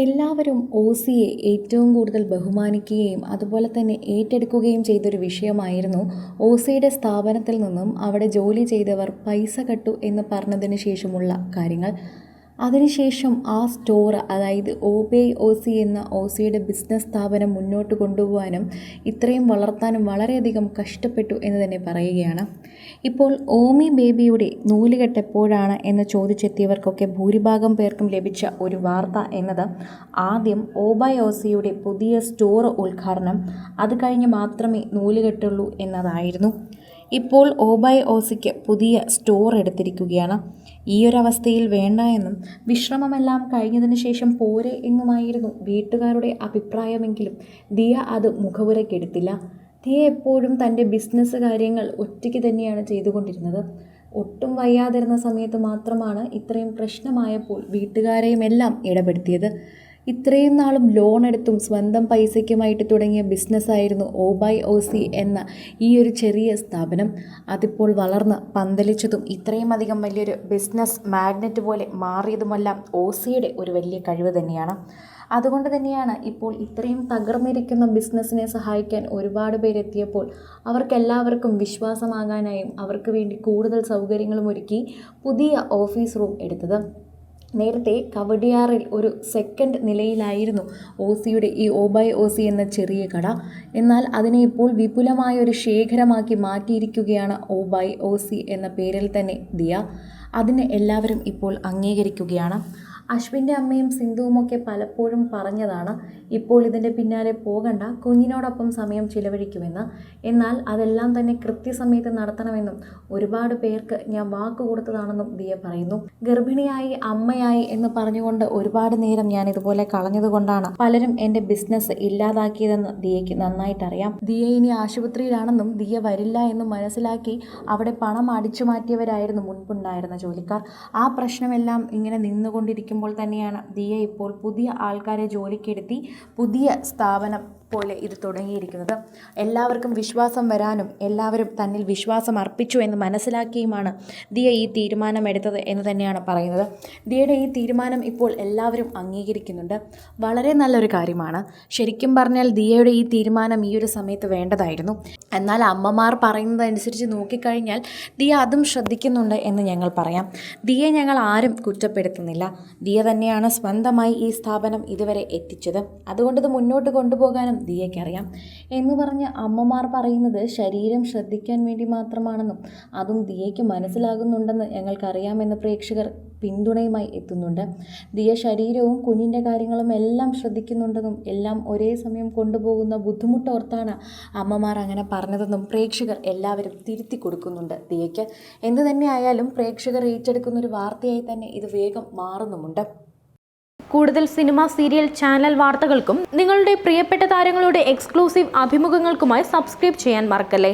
എല്ലാവരും ഓസിയെ ഏറ്റവും കൂടുതൽ ബഹുമാനിക്കുകയും അതുപോലെ തന്നെ ഏറ്റെടുക്കുകയും ചെയ്തൊരു വിഷയമായിരുന്നു ഓസിയുടെ സ്ഥാപനത്തിൽ നിന്നും അവിടെ ജോലി ചെയ്തവർ പൈസ കട്ടു എന്ന് പറഞ്ഞതിന് ശേഷമുള്ള കാര്യങ്ങൾ. അതിനുശേഷം ആ സ്റ്റോർ, അതായത് ഓബേ ഓസി എന്ന ഓസിയുടെ ബിസിനസ് സ്ഥാപനം മുന്നോട്ട് കൊണ്ടുപോകാനും ഇത്രയും വളർത്താനും വളരെയധികം കഷ്ടപ്പെട്ടു എന്ന് തന്നെ പറയുകയാണ്. ഇപ്പോൾ ഓമി ബേബിയുടെ നൂലുകെട്ട് എപ്പോഴാണ് എന്ന് ചോദിച്ചെത്തിയവർക്കൊക്കെ ഭൂരിഭാഗം പേർക്കും ലഭിച്ച ഒരു വാർത്ത എന്നത് ആദ്യം ഓബേ ഓസിയുടെ പുതിയ സ്റ്റോർ ഉദ്ഘാടനം, അത് കഴിഞ്ഞ് മാത്രമേ നൂലുകെട്ടുള്ളൂ എന്നതായിരുന്നു. ഇപ്പോൾ ഓബേ ഓസിക്ക് പുതിയ സ്റ്റോർ എടുത്തിരിക്കുകയാണ്. ഈയൊരവസ്ഥയിൽ വേണ്ട എന്നും വിശ്രമമെല്ലാം കഴിഞ്ഞതിന് ശേഷം പോരെ എന്നുമായിരുന്നു വീട്ടുകാരുടെ അഭിപ്രായമെങ്കിലും ദിയ അത് മുഖവുരക്കെടുത്തില്ല. ദിയ എപ്പോഴും തൻ്റെ ബിസിനസ് കാര്യങ്ങൾ ഒറ്റയ്ക്ക് തന്നെയാണ് ചെയ്തുകൊണ്ടിരുന്നത്. ഒട്ടും വയ്യാതിരുന്ന സമയത്ത് മാത്രമാണ് ഇത്രയും പ്രശ്നമായപ്പോൾ വീട്ടുകാരെയും എല്ലാം ഇടപെടുത്തിയത്. ഇത്രയും നാളും ലോൺ എടുത്തും സ്വന്തം പൈസയ്ക്കുമായിട്ട് തുടങ്ങിയ ബിസിനസ്സായിരുന്നു ഓബേ ഓസി എന്ന ഈ ഒരു ചെറിയ സ്ഥാപനം. അതിപ്പോൾ വളർന്ന് പന്തലിച്ചതും ഇത്രയും അധികം വലിയൊരു ബിസിനസ് മാഗ്നറ്റ് പോലെ മാറിയതുമെല്ലാം ഓസിയുടെ ഒരു വലിയ കഴിവ് തന്നെയാണ്. അതുകൊണ്ട് തന്നെയാണ് ഇപ്പോൾ ഇത്രയും തകർന്നിരിക്കുന്ന ബിസിനസ്സിനെ സഹായിക്കാൻ ഒരുപാട് പേരെത്തിയപ്പോൾ അവർക്കെല്ലാവർക്കും വിശ്വാസമാകാനായും അവർക്ക് വേണ്ടി കൂടുതൽ സൗകര്യങ്ങളും ഒരുക്കി പുതിയ ഓഫീസ് റൂം എടുത്തത്. നേരത്തെ കവടിയാറിൽ ഒരു സെക്കൻഡ് നിലയിലായിരുന്നു ഓസിയുടെ ഈ ഓബേ ഓസി എന്ന ചെറിയ കട. എന്നാൽ അതിനെ ഇപ്പോൾ വിപുലമായ ഒരു ശേഖരമാക്കി മാറ്റിയിരിക്കുകയാണ് ഓബേ ഓസി എന്ന പേരിൽ തന്നെ ദിയ. അതിനെ എല്ലാവരും ഇപ്പോൾ അംഗീകരിക്കുകയാണ്. അശ്വിൻ്റെ അമ്മയും സിന്ധുവുമൊക്കെ പലപ്പോഴും പറഞ്ഞതാണ് ഇപ്പോൾ ഇതിൻ്റെ പിന്നാലെ പോകണ്ട, കുഞ്ഞിനോടൊപ്പം സമയം ചിലവഴിക്കുമെന്ന്. എന്നാൽ അതെല്ലാം തന്നെ കൃത്യസമയത്ത് നടത്തണമെന്നും ഒരുപാട് പേർക്ക് ഞാൻ വാക്ക് കൊടുത്തതാണെന്നും ദിയ പറയുന്നു. ഗർഭിണിയായി അമ്മയായി എന്ന് പറഞ്ഞുകൊണ്ട് ഒരുപാട് നേരം ഞാൻ ഇതുപോലെ കളഞ്ഞതുകൊണ്ടാണ് പലരും എൻ്റെ ബിസിനസ് ഇല്ലാതാക്കിയതെന്ന് ദിയയ്ക്ക് നന്നായിട്ടറിയാം. ദിയ ഇനി ആശുപത്രിയിലാണെന്നും ദിയ വരില്ല എന്നും മനസ്സിലാക്കി അവിടെ പണം അടിച്ചു മാറ്റിയവരായിരുന്നു മുൻപുണ്ടായിരുന്ന ജോലിക്കാർ. ആ പ്രശ്നമെല്ലാം ഇങ്ങനെ നിന്നുകൊണ്ടിരിക്കും തന്നെയാണ് ദിയ ഇപ്പോൾ പുതിയ ആൾക്കാരെ ജോലിക്കെടുത്തി പുതിയ സ്ഥാപനം പോലെ ഇത് തുടങ്ങിയിരിക്കുന്നത്. എല്ലാവർക്കും വിശ്വാസം വരാനും എല്ലാവരും തന്നിൽ വിശ്വാസം അർപ്പിച്ചു എന്ന് മനസ്സിലാക്കിയുമാണ് ദിയ ഈ തീരുമാനം എടുത്തത് എന്ന് തന്നെയാണ് പറയുന്നത്. ദിയയുടെ ഈ തീരുമാനം ഇപ്പോൾ എല്ലാവരും അംഗീകരിക്കുന്നുണ്ട്. വളരെ നല്ലൊരു കാര്യമാണ്. ശരിക്കും പറഞ്ഞാൽ ദിയയുടെ ഈ തീരുമാനം ഈ ഒരു സമയത്ത് വേണ്ടതായിരുന്നു. എന്നാൽ അമ്മമാർ പറയുന്നതനുസരിച്ച് നോക്കിക്കഴിഞ്ഞാൽ ദിയ അതും ശ്രദ്ധിക്കുന്നുണ്ട് എന്ന് ഞങ്ങൾ പറയാം. ദിയയെ ഞങ്ങൾ ആരും കുറ്റപ്പെടുത്തുന്നില്ല. ദിയ തന്നെയാണ് സ്വന്തമായി ഈ സ്ഥാപനം ഇതുവരെ എത്തിച്ചത്. അതുകൊണ്ട് ഇത് മുന്നോട്ട് കൊണ്ടുപോകാനും ദിയയ്ക്കറിയാം എന്ന് പറഞ്ഞ് അമ്മമാർ പറയുന്നത് ശരീരം ശ്രദ്ധിക്കാൻ വേണ്ടി മാത്രമാണെന്നും അതും ദിയയ്ക്ക് മനസ്സിലാകുന്നുണ്ടെന്ന് ഞങ്ങൾക്കറിയാമെന്ന് പ്രേക്ഷകർ പിന്തുണയുമായി എത്തുന്നുണ്ട്. ദിയ ശരീരവും കുഞ്ഞിൻ്റെ കാര്യങ്ങളും എല്ലാം ശ്രദ്ധിക്കുന്നുണ്ടെന്നും എല്ലാം ഒരേ സമയം കൊണ്ടുപോകുന്ന ബുദ്ധിമുട്ടോർത്താണ് അമ്മമാർ അങ്ങനെ പറഞ്ഞതെന്നും പ്രേക്ഷകർ എല്ലാവരും തിരുത്തി കൊടുക്കുന്നുണ്ട് ദിയയ്ക്ക്. എന്തു തന്നെ ആയാലും പ്രേക്ഷകർ ഏറ്റെടുക്കുന്നൊരു വാർത്തയായി തന്നെ ഇത് വേഗം മാറുന്നുമുണ്ട്. കൂടുതൽ സിനിമ, സീരിയൽ, ചാനൽ വാർത്തകൾക്കും നിങ്ങളുടെ പ്രിയപ്പെട്ട താരങ്ങളുടെ എക്സ്ക്ലൂസീവ് അഭിമുഖങ്ങൾക്കുമായി സബ്സ്ക്രൈബ് ചെയ്യാൻ മറക്കല്ലേ.